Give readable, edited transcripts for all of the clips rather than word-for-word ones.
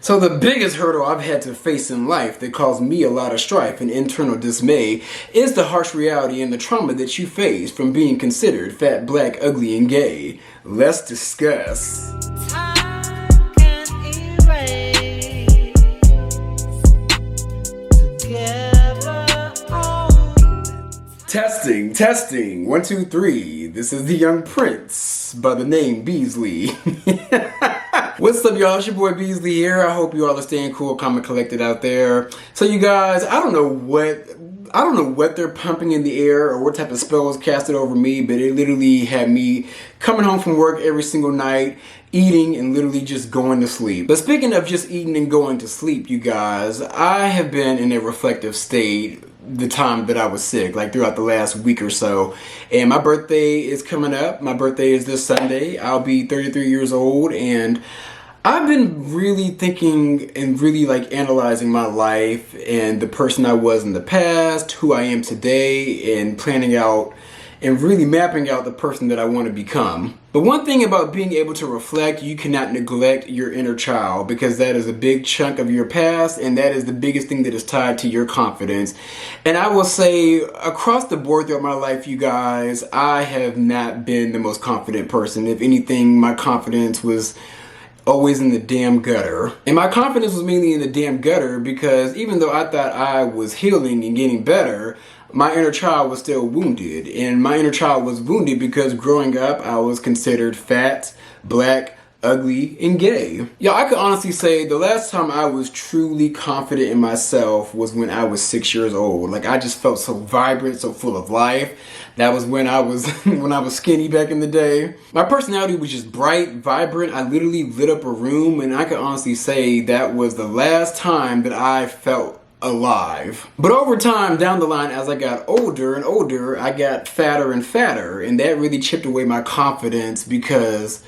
So the biggest hurdle I've had to face in life that caused me a lot of strife and internal dismay is the harsh reality and the trauma that you face from being considered fat, black, ugly, and gay. Let's discuss. Testing, testing, 1, 2, 3. This is the young prince by the name Beasley. What's up, y'all? It's your boy Beasley here. I hope you all are staying cool, calm, and collected out there. So you guys, I don't know what they're pumping in the air or what type of spell was casted over me, but it literally had me coming home from work every single night, eating and literally just going to sleep. But speaking of just eating and going to sleep, you guys, I have been in a reflective state the time that I was sick, like throughout the last week or so. And my birthday is coming up. My birthday is this Sunday. I'll be 33 years old, and I've been really thinking and really like analyzing my life and the person I was in the past, who I am today, and planning out and really mapping out the person that I want to become. But one thing about being able to reflect, you cannot neglect your inner child, because that is a big chunk of your past, and that is the biggest thing that is tied to your confidence. And I will say, across the board throughout my life, you guys, I have not been the most confident person. If anything, my confidence was always in the damn gutter. And my confidence was mainly in the damn gutter because even though I thought I was healing and getting better, my inner child was still wounded. And my inner child was wounded because growing up, I was considered fat, black, ugly, and gay. Y'all, I could honestly say the last time I was truly confident in myself was when I was 6 years old. Like, I just felt so vibrant, so full of life. That was when I was when I was skinny back in the day. My personality was just bright, vibrant. I literally lit up a room, and I could honestly say that was the last time that I felt alive. But over time, down the line, as I got older and older, I got fatter and fatter, and that really chipped away my confidence because,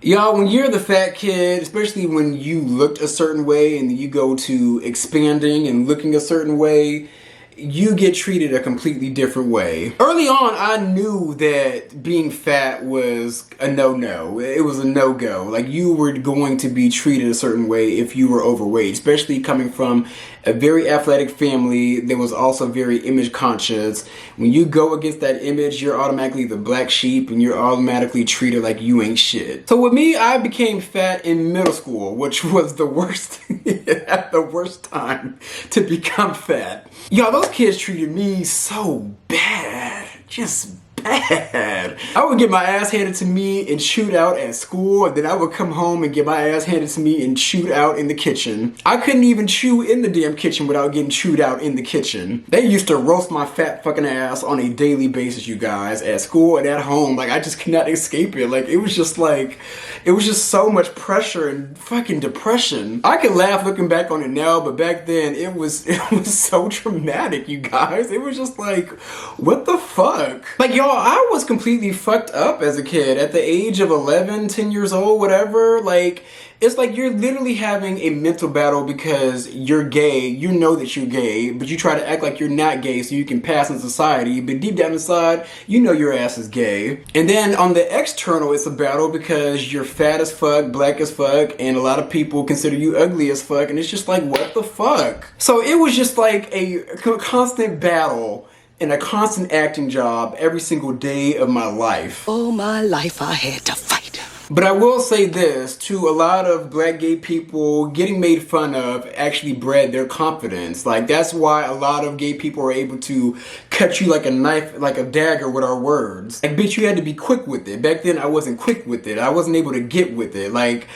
y'all, when you're the fat kid, especially when you looked a certain way and you go to expanding and looking a certain way, you get treated a completely different way. Early on, I knew that being fat was a no-no. It was a no-go. Like, you were going to be treated a certain way if you were overweight, especially coming from a very athletic family that was also very image conscious. When you go against that image, you're automatically the black sheep and you're automatically treated like you ain't shit. So with me, I became fat in middle school, which was the worst, the worst time to become fat. Y'all, those kids treated me so bad, just bad. I would get my ass handed to me in shootout at school, and then I would come home and get my ass handed to me in shootout in the kitchen. I couldn't even chew in the damn kitchen without getting chewed out in the kitchen. They used to roast my fat fucking ass on a daily basis, you guys, at school and at home. Like, I just could not escape it. Like, it was just so much pressure and fucking depression. I can laugh looking back on it now, but back then it was so traumatic, you guys. It was just like, what the fuck? Like, y'all, I was completely fucked up as a kid at the age of 11, 10 years old, whatever. Like, it's like you're literally having a mental battle because you're gay. You know that you're gay, but you try to act like you're not gay so you can pass in society. But deep down inside, you know your ass is gay. And then on the external, it's a battle because you're fat as fuck, black as fuck, and a lot of people consider you ugly as fuck. And it's just like, what the fuck? So it was just like a constant battle and a constant acting job every single day of my life. All my life I had to fight. But I will say this, to a lot of black gay people, getting made fun of actually bred their confidence. Like, that's why a lot of gay people are able to cut you like a knife, like a dagger with our words. Like, bitch, you had to be quick with it. Back then, I wasn't quick with it. I wasn't able to get with it. Like,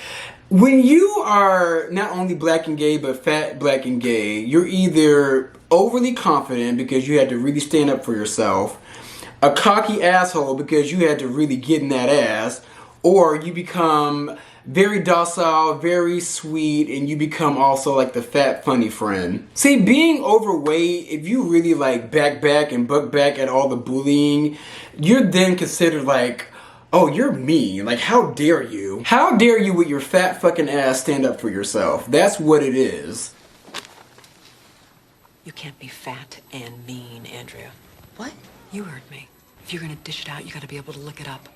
when you are not only black and gay, but fat, black, and gay, you're either overly confident because you had to really stand up for yourself, a cocky asshole because you had to really get in that ass, or you become very docile, very sweet, and you become also like the fat funny friend. See, being overweight, if you really like back and buck back at all the bullying, you're then considered like, oh, you're mean. Like, how dare you? How dare you with your fat fucking ass stand up for yourself? That's what it is. You can't be fat and mean, Andrea. What? You heard me. If you're gonna dish it out, you gotta be able to look it up.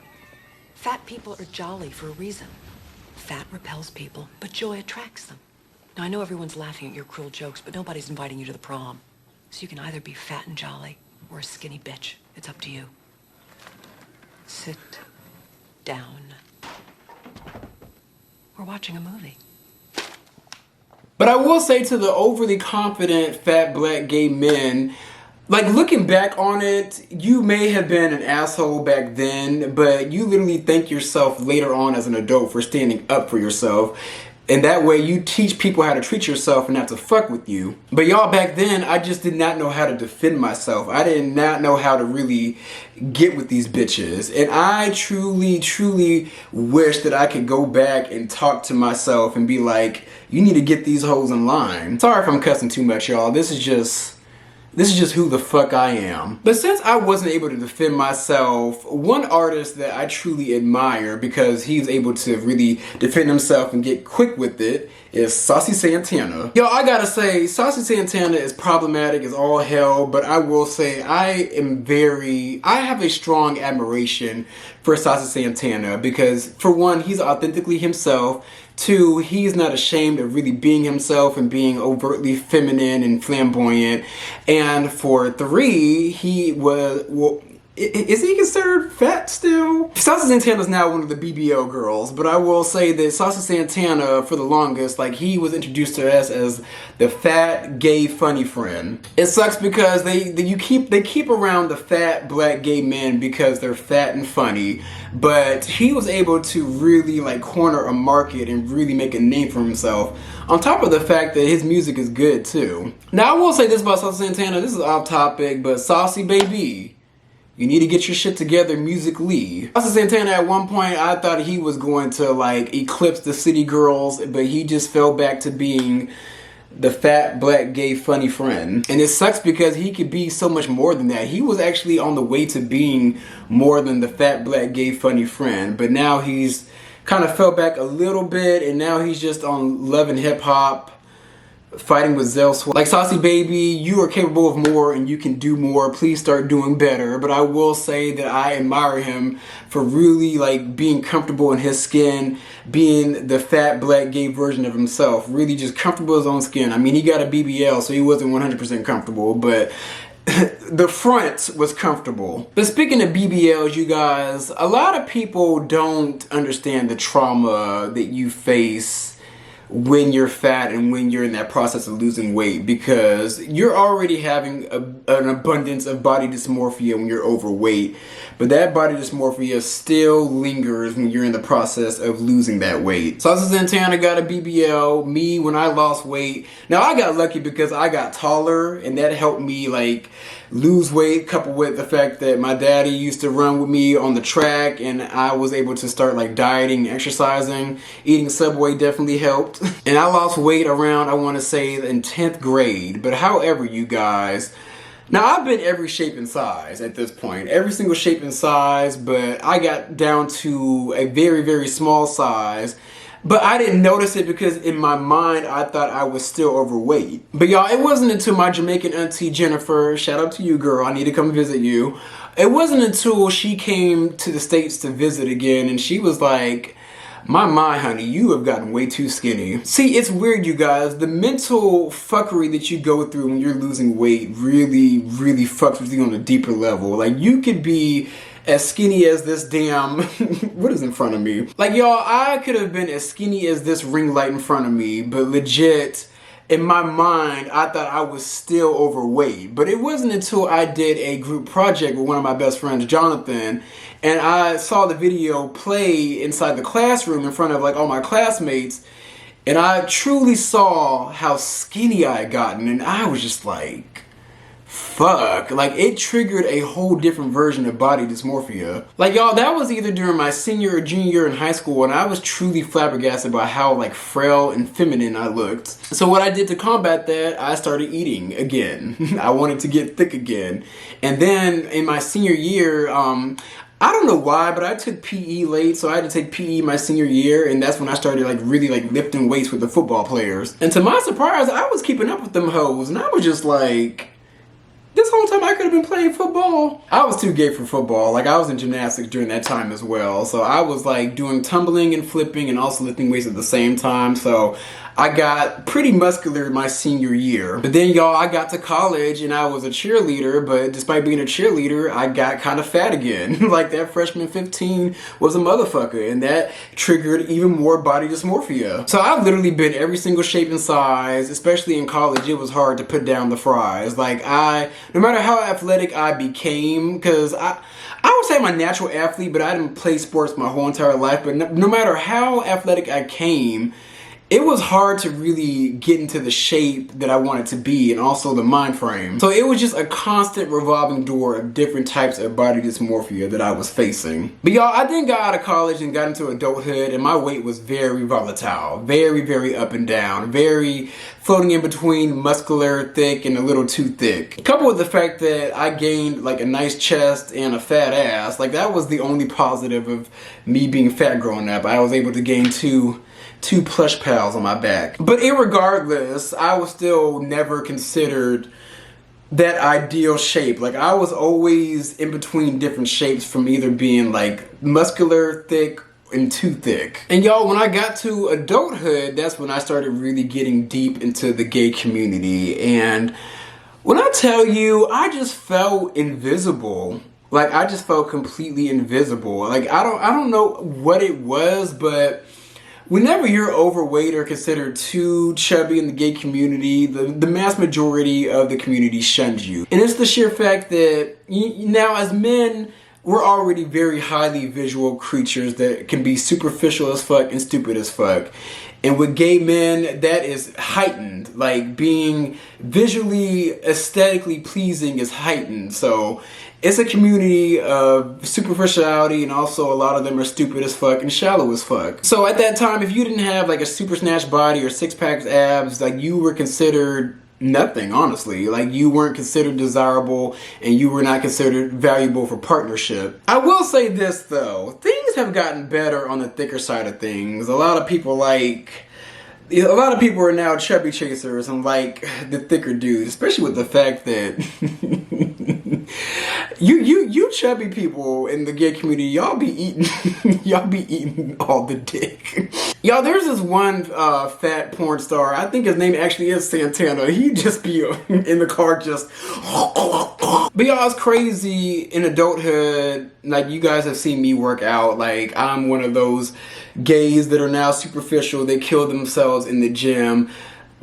Fat people are jolly for a reason. Fat repels people, but joy attracts them. Now, I know everyone's laughing at your cruel jokes, but nobody's inviting you to the prom. So you can either be fat and jolly or a skinny bitch. It's up to you. Sit down. We're watching a movie. But I will say to the overly confident fat black gay men, like looking back on it, you may have been an asshole back then, but you literally thank yourself later on as an adult for standing up for yourself. And that way you teach people how to treat yourself and not to fuck with you. But y'all, back then, I just did not know how to defend myself. I did not know how to really get with these bitches. And I truly, truly wish that I could go back and talk to myself and be like, you need to get these hoes in line. Sorry if I'm cussing too much, y'all. This is just who the fuck I am. But since I wasn't able to defend myself, one artist that I truly admire because he's able to really defend himself and get quick with it is Saucy Santana. Yo, I gotta say, Saucy Santana is problematic as all hell, but I will say I have a strong admiration for Saucy Santana because for one, he's authentically himself. Two, he's not ashamed of really being himself and being overtly feminine and flamboyant. And for three, he was, is he considered fat still? Saucy Santana is now one of the BBL girls, but I will say that Saucy Santana, for the longest, like he was introduced to us as the fat, gay, funny friend. It sucks because they keep around the fat, black, gay men because they're fat and funny, but he was able to really like corner a market and really make a name for himself. On top of the fact that his music is good too. Now I will say this about Saucy Santana, this is off topic, but Saucy baby, you need to get your shit together musically. Saucy Santana, at one point, I thought he was going to like eclipse the city girls, but he just fell back to being the fat, black, gay, funny friend. And it sucks because he could be so much more than that. He was actually on the way to being more than the fat, black, gay, funny friend, but now he's kind of fell back a little bit, and now he's just on Love and Hip Hop, fighting with Zell Swag. Like, Saucy baby, you are capable of more and you can do more. Please start doing better. But I will say that I admire him for really like being comfortable in his skin, being the fat black gay version of himself, really just comfortable in his own skin. I mean, he got a BBL, so he wasn't 100% comfortable, but the front was comfortable. But speaking of BBLs, you guys, a lot of people don't understand the trauma that you face when you're fat and when you're in that process of losing weight, because you're already having an abundance of body dysmorphia when you're overweight, but that body dysmorphia still lingers when you're in the process of losing that weight. Saucy Santana got a BBL. Me, when I lost weight, now I got lucky because I got taller and that helped me like lose weight, coupled with the fact that my daddy used to run with me on the track and I was able to start like dieting, exercising. Eating Subway definitely helped. And I lost weight around, I want to say, in 10th grade. But however, you guys, now I've been every shape and size at this point. Every single shape and size, but I got down to a very, very small size. But I didn't notice it because in my mind, I thought I was still overweight. But y'all, it wasn't until my Jamaican auntie Jennifer, shout out to you girl, I need to come visit you. It wasn't until she came to the States to visit again and she was like, my honey, you have gotten way too skinny. See, it's weird, you guys. The mental fuckery that you go through when you're losing weight really, really fucks with you on a deeper level. Like, you could be as skinny as this damn, what is in front of me? Like, y'all, I could have been as skinny as this ring light in front of me, but legit, in my mind, I thought I was still overweight. But it wasn't until I did a group project with one of my best friends, Jonathan, and I saw the video play inside the classroom in front of like all my classmates, and I truly saw how skinny I had gotten, and I was just like, fuck. Like, it triggered a whole different version of body dysmorphia. Like, y'all, that was either during my senior or junior year in high school, and I was truly flabbergasted by how like frail and feminine I looked. So what I did to combat that, I started eating again. I wanted to get thick again. And then in my senior year, I don't know why, but I took PE late, so I had to take PE my senior year, and that's when I started like really like lifting weights with the football players. And to my surprise, I was keeping up with them hoes, and I was just like, this whole time I could have been playing football. I was too gay for football. Like, I was in gymnastics during that time as well. So I was like doing tumbling and flipping and also lifting weights at the same time. So I got pretty muscular my senior year. But then, y'all, I got to college and I was a cheerleader, but despite being a cheerleader, I got kind of fat again. Like, that freshman 15 was a motherfucker, and that triggered even more body dysmorphia. So I've literally been every single shape and size. Especially in college, it was hard to put down the fries. Like, no matter how athletic I became, because I would say I'm a natural athlete, but I didn't play sports my whole entire life. But no matter how athletic I came, it was hard to really get into the shape that I wanted to be, and also the mind frame. So it was just a constant revolving door of different types of body dysmorphia that I was facing. But y'all, I then got out of college and got into adulthood, and my weight was very volatile. Very, very up and down. Very floating in between muscular, thick, and a little too thick. Coupled with the fact that I gained like a nice chest and a fat ass, like that was the only positive of me being fat growing up. I was able to gain two plush pals on my back. But irregardless, I was still never considered that ideal shape. Like, I was always in between different shapes, from either being like muscular, thick, and too thick. And y'all, when I got to adulthood, that's when I started really getting deep into the gay community. And when I tell you, I just felt invisible. Like, I just felt completely invisible. Like, I don't know what it was, but whenever you're overweight or considered too chubby in the gay community, the mass majority of the community shuns you. And it's the sheer fact that now, as men, we're already very highly visual creatures that can be superficial as fuck and stupid as fuck. And with gay men, that is heightened. Like, being visually, aesthetically pleasing is heightened. So it's a community of superficiality, and also a lot of them are stupid as fuck and shallow as fuck. So at that time, if you didn't have like a super snatch body or six-pack abs, like, you were considered nothing, honestly. Like, you weren't considered desirable, and you were not considered valuable for partnership. I will say this though, things have gotten better on the thicker side of things. A lot of people are now chubby chasers and like the thicker dudes, especially with the fact that you chubby people in the gay community, y'all be eating all the dick. Y'all, there's this one fat porn star, I think his name actually is Santana. He just be in the car just but y'all, it's crazy in adulthood. Like, you guys have seen me work out. Like, I'm one of those gays that are now superficial. They kill themselves in the gym,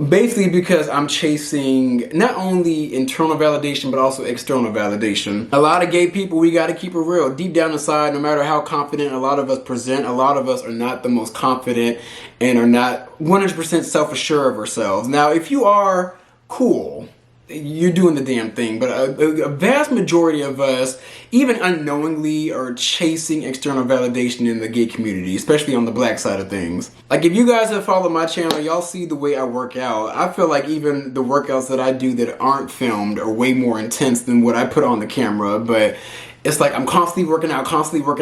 basically because I'm chasing not only internal validation, but also external validation. A lot of gay people, we gotta keep it real. Deep down inside, no matter how confident a lot of us present, a lot of us are not the most confident and are not 100% self-assured of ourselves. Now, if you are, cool, you're doing the damn thing, but a vast majority of us, even unknowingly, are chasing external validation in the gay community, especially on the black side of things. Like, if you guys have followed my channel, y'all see the way I work out. I feel like even the workouts that I do that aren't filmed are way more intense than what I put on the camera, but it's like I'm constantly working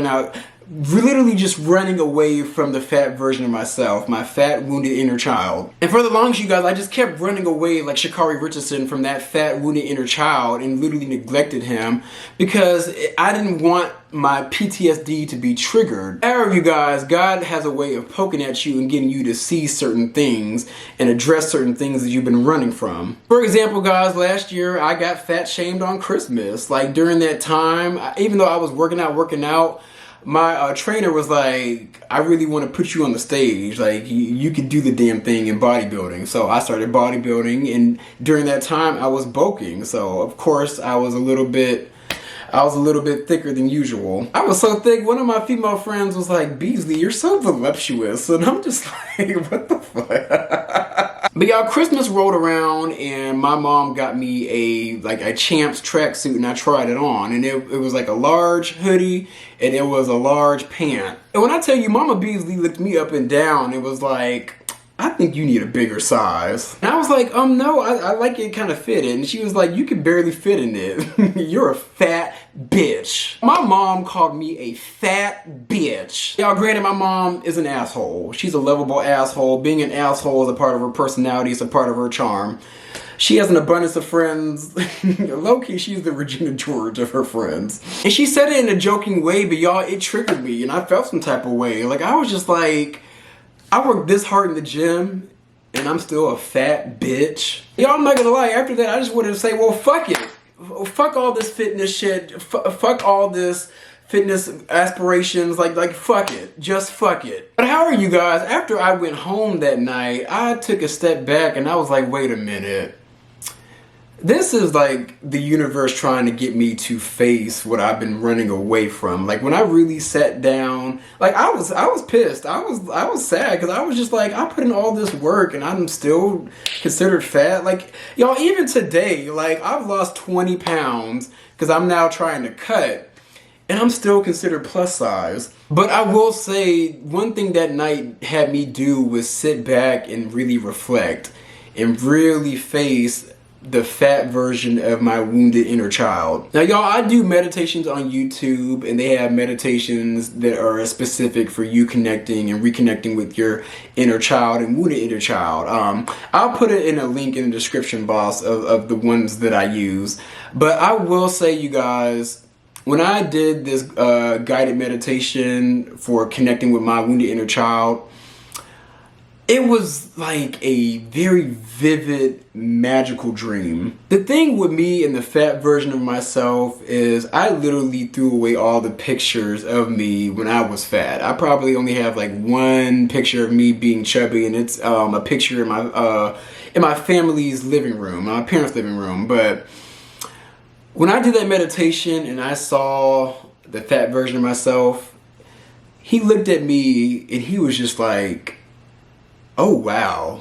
out, literally just running away from the fat version of myself, my fat, wounded inner child. And for the longest, you guys, I just kept running away like Sha'Carri Richardson from that fat, wounded inner child, and literally neglected him because I didn't want my PTSD to be triggered. However, you guys, God has a way of poking at you and getting you to see certain things and address certain things that you've been running from. For example, guys, last year I got fat shamed on Christmas. Like, during that time, even though I was working out, my trainer was like, I really want to put you on the stage. Like, you could do the damn thing in bodybuilding. So I started bodybuilding, and during that time I was bulking. So of course I was a little bit thicker than usual. I was so thick, one of my female friends was like, Beasley, you're so voluptuous. And I'm just like, what the fuck? But y'all, Christmas rolled around and my mom got me a Champs tracksuit, and I tried it on, and it was like a large hoodie and it was a large pant. And when I tell you, Mama Beasley looked me up and down, it was like, I I think you need a bigger size. And I was like, no, I like it kind of fitted. And she was like, you can barely fit in it. You're a fat bitch. My mom called me a fat bitch. Y'all, granted, my mom is an asshole. She's a lovable asshole. Being an asshole is a part of her personality. It's a part of her charm. She has an abundance of friends. Low-key, she's the Regina George of her friends. And she said it in a joking way, but y'all, it triggered me. And I felt some type of way. Like, I was just like, I worked this hard in the gym, and I'm still a fat bitch. Y'all, I'm not gonna lie, after that, I just wanted to say, well, fuck it. Fuck all this fitness shit. Fuck all this fitness aspirations. Like, fuck it. Just fuck it. But how are you guys? After I went home that night, I took a step back, and I was like, wait a minute. This is like the universe trying to get me to face what I've been running away from. Like, when I really sat down, like, I was pissed. I was sad because I was just like, I put in all this work and I'm still considered fat. Like, y'all, even today, like, I've lost 20 pounds because I'm now trying to cut and I'm still considered plus size. But I will say one thing that night had me do was sit back and really reflect and really face the fat version of my wounded inner child. Now, y'all, I do meditations on YouTube, and they have meditations that are specific for you connecting and reconnecting with your inner child and wounded inner child. I'll put it in a link in the description box of the ones that I use. But I will say, you guys, when I did this guided meditation for connecting with my wounded inner child, it was like a very vivid, magical dream. The thing with me and the fat version of myself is I literally threw away all the pictures of me when I was fat. I probably only have like one picture of me being chubby, and it's a picture in my family's living room, my parents' living room. But when I did that meditation and I saw the fat version of myself, he looked at me and he was just like, oh wow,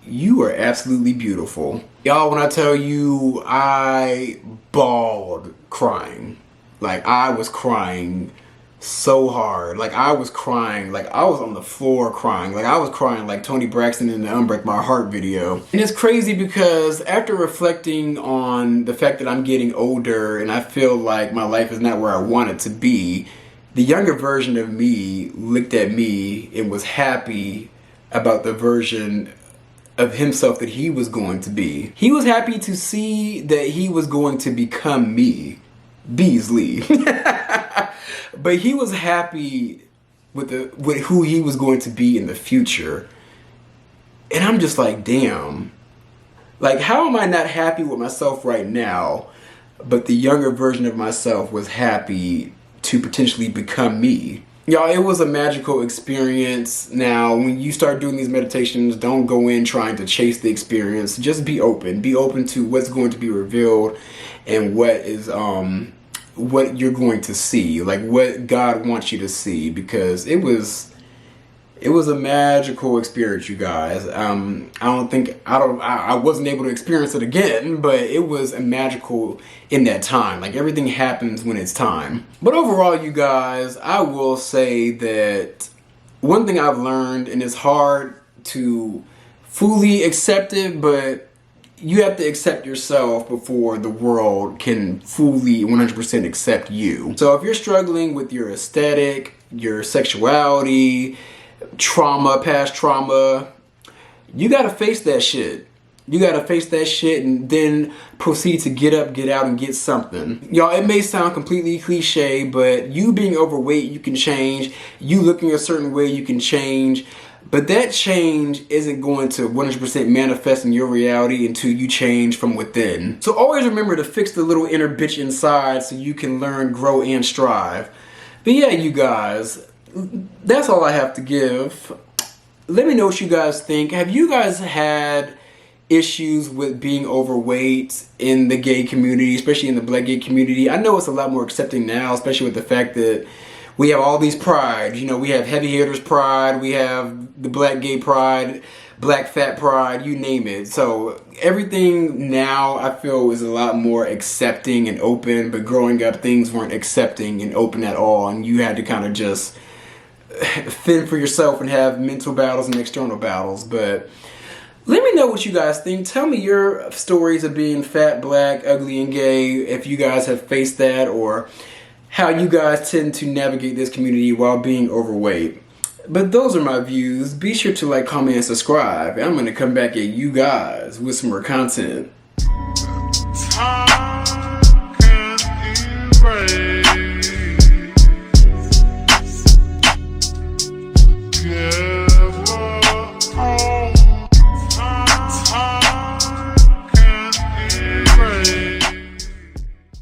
you are absolutely beautiful. Y'all, when I tell you I bawled crying, like I was crying so hard, like I was crying, like I was on the floor crying, like I was crying like Tony Braxton in the Unbreak My Heart video. And it's crazy because after reflecting on the fact that I'm getting older and I feel like my life is not where I want it to be, the younger version of me looked at me and was happy about the version of himself that he was going to be. He was happy to see that he was going to become me, Beasley. But he was happy with who he was going to be in the future. And I'm just like, damn. Like, how am I not happy with myself right now, but the younger version of myself was happy to potentially become me? Y'all, it was a magical experience. Now, when you start doing these meditations, don't go in trying to chase the experience. Just be open. Be open to what's going to be revealed and what you're going to see. Like, what God wants you to see. Because it was a magical experience, you guys. I wasn't able to experience it again, but it was a magical in that time. Like, everything happens when it's time. But overall, you guys, I will say that one thing I've learned, and it's hard to fully accept it, but you have to accept yourself before the world can fully 100% accept you. So if you're struggling with your aesthetic, your sexuality, trauma, past trauma, you gotta face that shit. You gotta face that shit and then proceed to get up, get out, and get something. Y'all, it may sound completely cliche, but you being overweight, you can change. You looking a certain way, you can change. But that change isn't going to 100% manifest in your reality until you change from within. So always remember to fix the little inner bitch inside so you can learn, grow, and strive. But yeah, you guys, that's all I have to give. Let me know what you guys think. Have you guys had issues with being overweight in the gay community, especially in the black gay community? I know it's a lot more accepting now, especially with the fact that we have all these prides. You know, we have heavy hitters pride, we have the black gay pride, black fat pride, you name it. So everything now I feel is a lot more accepting and open, but growing up things weren't accepting and open at all, and you had to kind of just fend for yourself and have mental battles and external battles. But let me know what you guys think. Tell me your stories of being fat, black, ugly, and gay, if you guys have faced that, or how you guys tend to navigate this community while being overweight. But those are my views. Be sure to like, comment, and subscribe. And I'm going to come back at you guys with some more content. Time can't erase